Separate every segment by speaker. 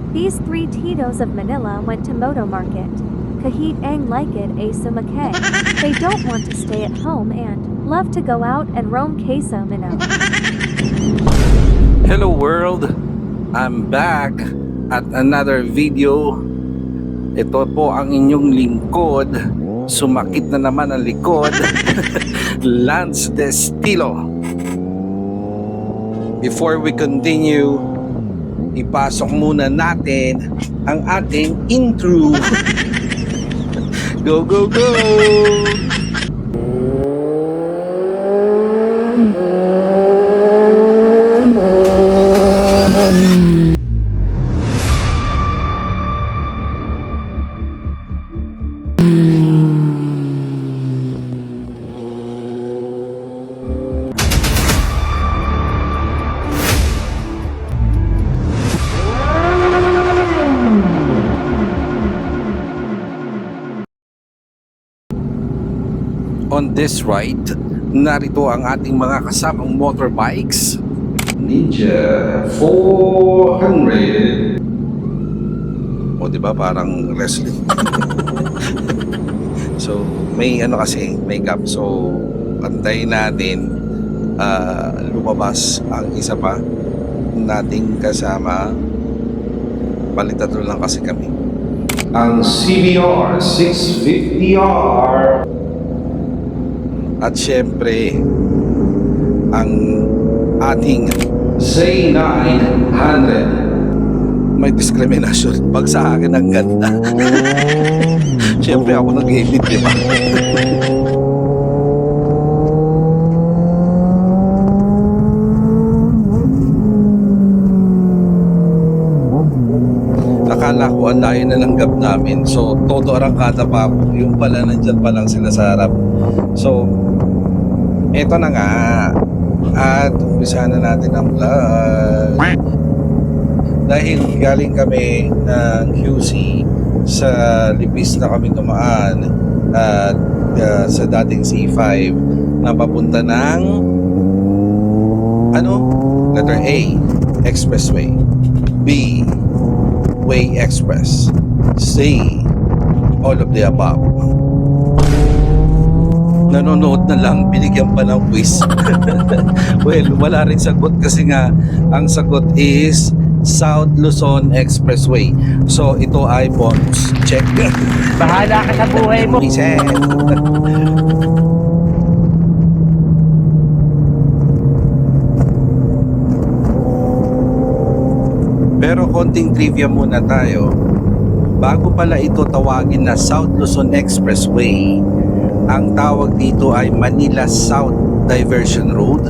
Speaker 1: These three Titos of Manila went to Moto Market. Kahit ang likid ay sumakay. They don't want to stay at home and love to go out and roam Quezon Minnow.
Speaker 2: Hello world! I'm back at another video. Ito po ang inyong lingkod. Sumakit na naman ang likod. Lance Destilo. Before we continue, ipasok muna natin ang ating intro. Go, go, go! On this ride, narito ang ating mga kasamang motorbikes. Ninja 400. O diba parang wrestling. So may ano kasi, may gap. So antayin natin lumabas ang isa pa nating kasama. Baliktad lang kasi kami. Ang CBR 650R. At syempre, ang ating Z900. May discrimination. Pag sa akin ang ganda. Syempre ako nag-edit, di ba? Akala ko ang layo na ng gap namin. So, todo arangkada pa ako. Yung pala, nandyan pa lang sila sa harap. So, eto na nga. At umpisa na natin ang vlog. Dahil galing kami ng QC, sa Lipis na kami dumaan. At sa dating C5 na papunta ng letter A, Expressway. B, Way Express. C, all of the above. Nanonood na lang, binigyan pa ng quiz. Well, wala rin sagot kasi nga ang sagot is South Luzon Expressway. So ito ay bonus. Check.
Speaker 3: Bahala ka sa buhay mo.
Speaker 2: Reset. Pero konting trivia muna tayo. Bago pala ito tawagin na South Luzon Expressway, ang tawag dito ay Manila South Diversion Road,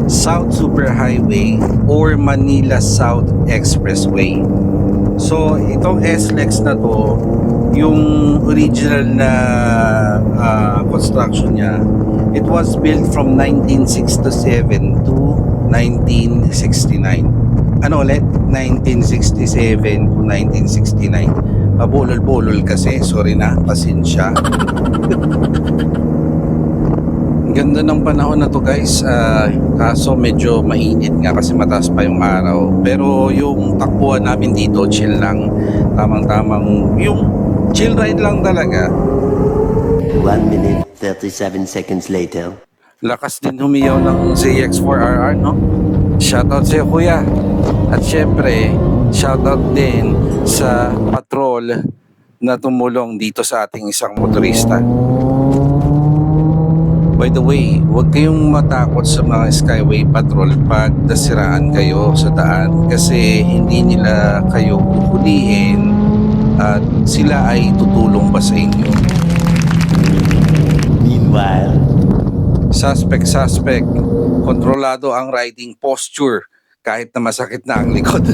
Speaker 2: South Superhighway, or Manila South Expressway. So, itong SLEX na to, yung original na construction niya, it was built from 1967 to 1969. Ano ulit? 1967 to 1969. Pabulol-bulol kasi, sorry na, pasensya. Ganda ng panahon na to guys, kaso medyo mainit nga kasi mataas pa yung araw. Pero yung takbuhan namin dito, chill lang. Tamang-tamang, yung chill ride lang talaga.
Speaker 4: 1 minute, 37 seconds later.
Speaker 2: Lakas din humiyaw ng ZX4RR, no? Shoutout sa'yo kuya. At syempre, shoutout din sa patrol na tumulong dito sa ating isang motorista. By the way, huwag kayong matakot sa mga Skyway Patrol pag nasiraan kayo sa daan kasi hindi nila kayo huhulihin at sila ay tutulong pa sa inyo.
Speaker 4: Meanwhile,
Speaker 2: Suspect, kontrolado ang riding posture kahit na masakit na ang likod.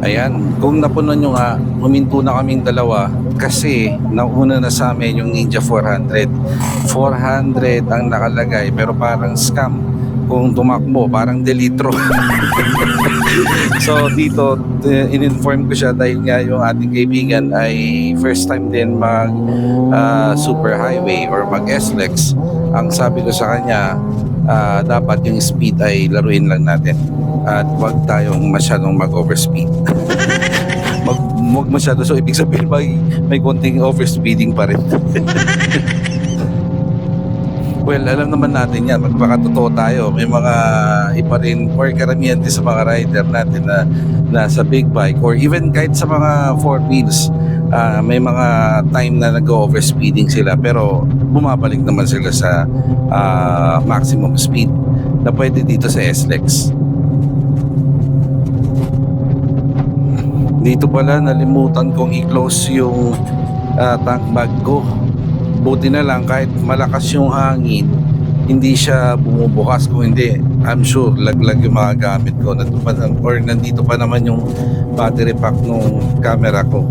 Speaker 2: Ayan, kung napunan nyo nga, huminto na kaming dalawa kasi nauna na sa amin yung Ninja 400. 400 ang nakalagay pero parang scam. Kung tumakbo, parang delitro. So dito, in-inform ko siya dahil nga yung ating kaibigan ay first time din mag super highway or mag SLEX. Ang sabi ko sa kanya, dapat yung speed ay laruin lang natin at wag tayong masyadong mag-overspeed. Wag masyado, so ibig sabihin may konting overspeeding pa rin. Well, alam naman natin yan, magpakatotoo tayo. May mga iba rin or karamihan din sa mga rider natin na nasa big bike or even kahit sa mga four wheels, may mga time na nag-overspeeding sila pero bumabalik naman sila sa maximum speed na pwede dito sa SLEX. Dito pala nalimutan kong i-close yung tank bag ko. Buti na lang kahit malakas yung hangin, hindi siya bumubukas. Kung hindi, I'm sure laglag yung mga gamit ko. Nandito pa naman yung battery pack ng camera ko.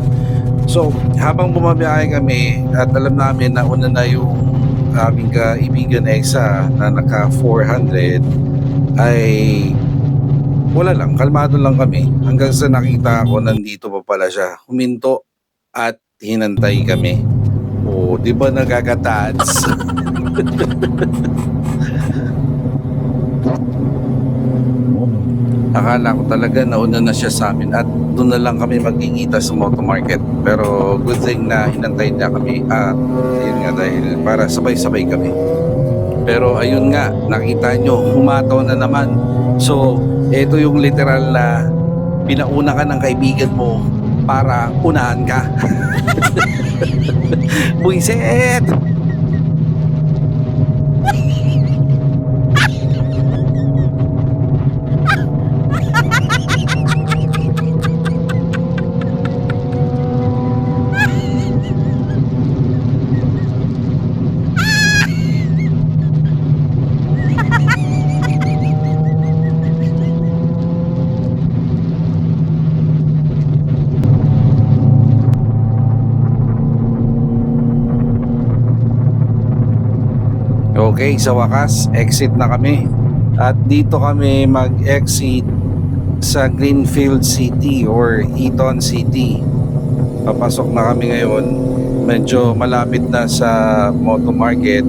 Speaker 2: So, habang bumabiyahe kami at alam namin na una na yung aming kaibigan na isa na naka 400 ay wala lang, kalmado lang kami hanggang sa nakita ko nandito pa pala siya. Huminto at hinantay kami. O, di ba nagagatats? Akala ko talaga nauna na siya sa amin at doon na lang kami magkikita sa Moto Market. Pero good thing na hinantay na kami at yun nga dahil para sabay-sabay kami. Pero ayun nga, nakita nyo, humataw na naman. So, ito yung literal na pinauna ka ng kaibigan mo para unahan ka. Buisit! Okay, sa wakas, exit na kami. At dito kami mag-exit sa Greenfield City or Eaton City. Papasok na kami ngayon. Medyo malapit na sa Moto Market.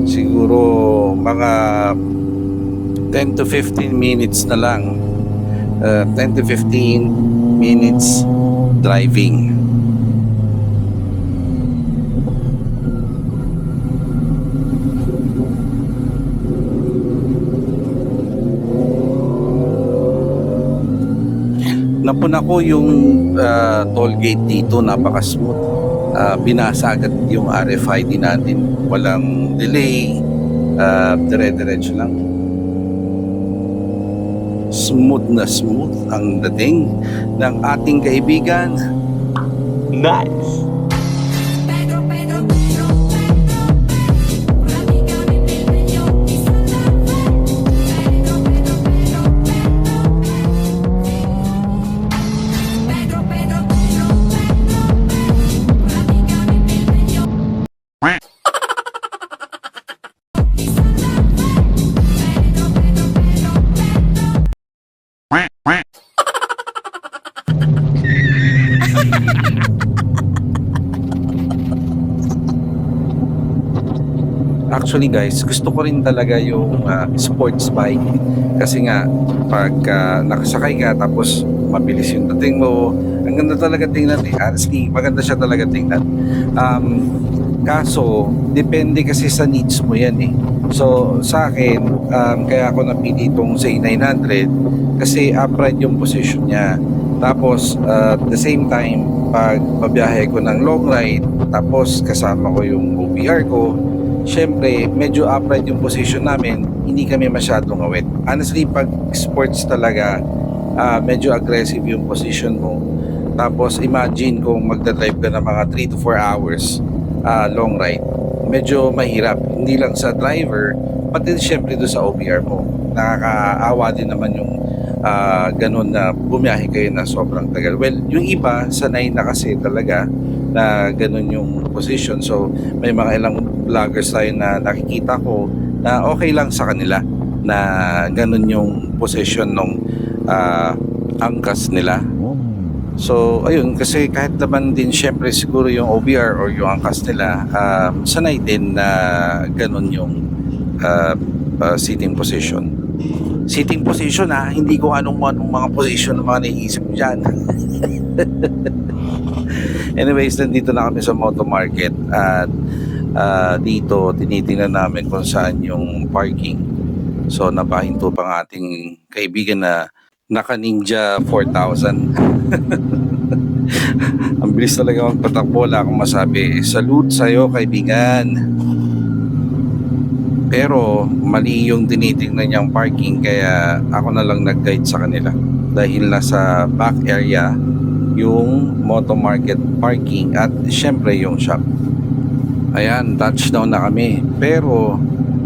Speaker 2: Siguro mga 10 to 15 minutes na lang. 10 to 15 minutes driving. Napuna ko yung toll gate dito, napaka-smooth. Binasa agad yung RFID natin. Walang delay, dire-diretso lang. Smooth na smooth ang dating ng ating kaibigan.
Speaker 3: Nice!
Speaker 2: Actually guys, gusto ko rin talaga yung sports bike kasi nga pag nakasakay ka tapos mabilis yung dating mo, ang ganda talaga tingnan eh. Honestly, maganda siya talaga tingnan. Kaso, depende kasi sa needs mo yan eh. So sa akin, kaya ako napili itong say 900 kasi upright yung position niya. Tapos at the same time, pag mabiyahe ko ng long ride, tapos kasama ko yung OBR ko, syempre, medyo upright yung position namin, hindi kami masyadong awit. Honestly, pag sports talaga, medyo aggressive yung position mo. Tapos, imagine kung magdadrive ka ng mga 3 to 4 hours long ride. Medyo mahirap. Hindi lang sa driver, pati syempre doon sa OBR mo. Nakakaawa din naman yung ganun na bumiyahe kayo na sobrang tagal. Well, yung iba sanay na kasi talaga na ganun yung position. So may mga ilang vloggers tayo na nakikita ko na okay lang sa kanila na ganun yung position ng angkas nila. So ayun, kasi kahit naman din syempre siguro yung OBR or yung angkas nila sanay din na ganun yung sitting position. Sitting position hindi ko anong mga position ng mga naiisip ko dyan. Anyways, nandito na kami sa Moto Market at dito tinitingnan namin kung saan yung parking. So napahinto pa ng ating kaibigan na naka Ninja 4000. Ang bilis talaga magpatakbo, wala akong masabi. Salute sa'yo, kaibigan. Pero mali yung tinitingnan niyang parking, kaya ako na lang nag-guide sa kanila. Dahil nasa back area yung Moto Market parking at syempre yung shop. Ayan, touchdown na kami. Pero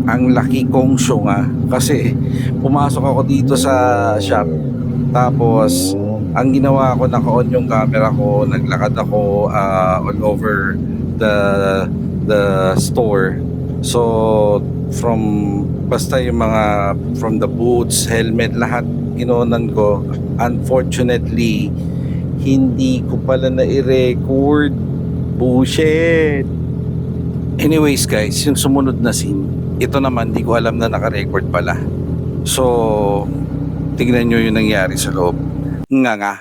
Speaker 2: ang laki kong show kasi pumasok ako dito sa shop, tapos ang ginawa ko, naka-on yung camera ko, naglakad ako all over the store. So basta yung mga from the boots, helmet, lahat ginonan ko. Unfortunately, hindi ko pala na-record. Bullshit. Anyways guys, yung sumunod na scene, ito naman di ko alam na naka-record pala. So tignan nyo yung nangyari sa loob. Nga.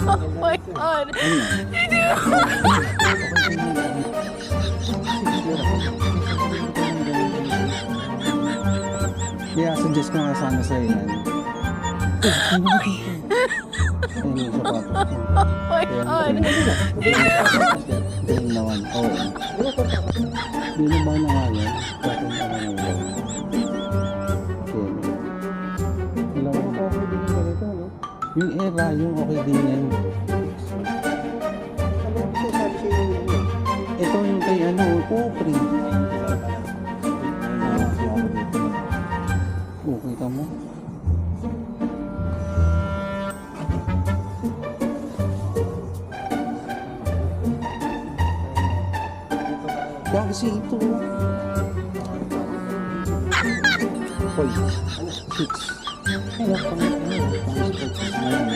Speaker 5: Oh my God.
Speaker 6: Kaya suggest ko nga sana sa'yo yan. Ayun yung sapatos ko.
Speaker 5: Oh my God.
Speaker 6: Ayun naman. Oo. Hindi na ba na nga yan? Bakit na nga yan? Alam mo, okay din yung ganito, no? Yung era, yung okay din yan. Ito yung kay Opry. Kita mo? Kaya kasi ito. Hoy, 6.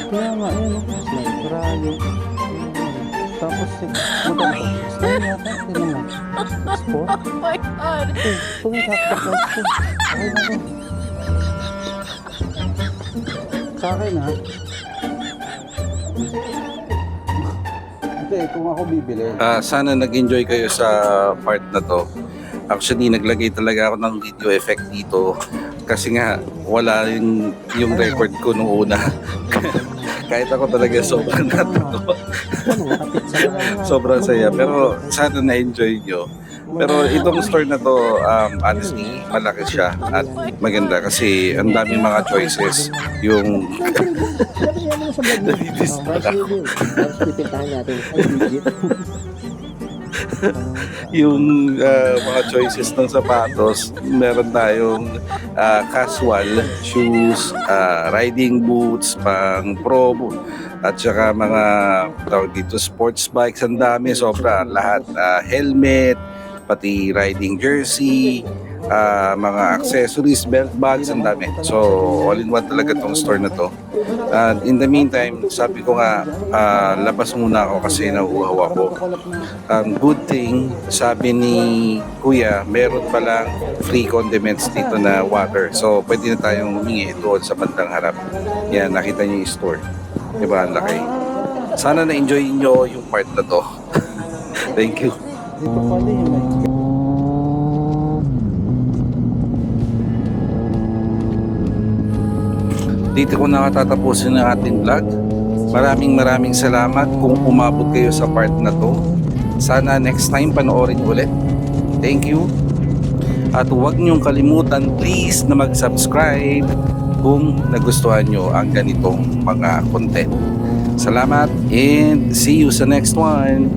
Speaker 6: Kaya nga, rayo. Tapos, maganda. Style yata, tinan mo. Sport?
Speaker 5: Oh my God.
Speaker 6: Ito yung tapos. Okay na to. Sa akin Hindi, kung ako bibili.
Speaker 2: Sana nag-enjoy kayo sa part na to. Actually, naglagay talaga ako ng video effect dito kasi nga wala yung record ko nung una. Kahit ako talaga sobrang natuto. Sobrang saya. Pero sana na-enjoy nyo. Pero itong store na to, honestly, malaki siya at maganda kasi ang daming mga choices. Yung yung mga choices ng sapatos, meron tayong casual shoes, riding boots, pang pro, at saka mga tawag dito sports bikes, ang dami, sobra, lahat, helmet, pati riding jersey, mga accessories, belt bags, ang dami. So all in one talaga tong store na to. In the meantime, sabi ko nga, labas muna ako kasi nauuhaw ako. Good thing, sabi ni Kuya, meron palang free condiments dito na water. So pwede na tayong humingi doon sa bandang harap. Yan, nakita niyo yung store. Diba, ang laki. Sana na-enjoy nyo yung part na to. Thank you.
Speaker 6: Dito pala yung
Speaker 2: Dito ko nakatatapusin ang ating vlog. Maraming salamat kung umabot kayo sa part na to. Sana next time panoorin ulit. Thank you. At huwag niyong kalimutan please na mag-subscribe kung nagustuhan nyo ang ganitong mga content. Salamat and see you sa next one.